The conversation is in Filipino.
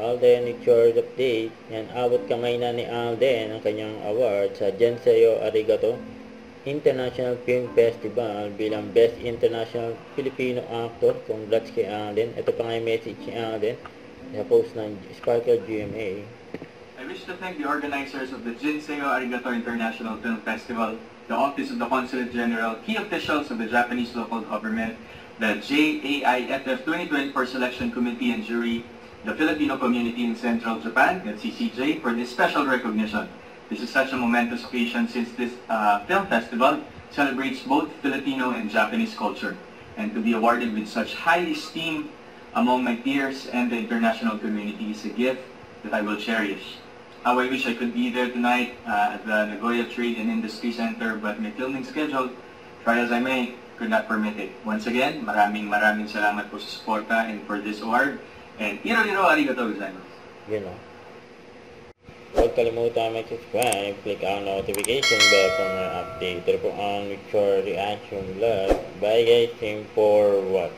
Alden Pictures Update. Yan, abot kamay na ni Alden ang kanyang award sa Jinseo Arigato International Film Festival bilang Best International Filipino Actor. Congrats kay Alden. Ito pa nga yung message ni Alden sa post ng Sparkle GMA. I wish to thank the organizers of the Jinseo Arigato International Film Festival, the Office of the Consulate General, key officials of the Japanese local government, the JAIFF 2024 Selection Committee and Jury, the Filipino community in Central Japan, at CCJ, for this special recognition. This is such a momentous occasion since this film festival celebrates both Filipino and Japanese culture. And to be awarded with such high esteem among my peers and the international community is a gift that I will cherish. How I wish I could be there tonight at the Nagoya Trade and Industry Center, but my filming schedule, try as I may, could not permit it. Once again, maraming salamat po sa suporta and for this award. And iro arigatou gozaimasu. Yun o. Huwag kalimutan mag-subscribe, click ang notification bell for more update. Ito po ang Victor Reaction Vlog. Bye guys, team for what?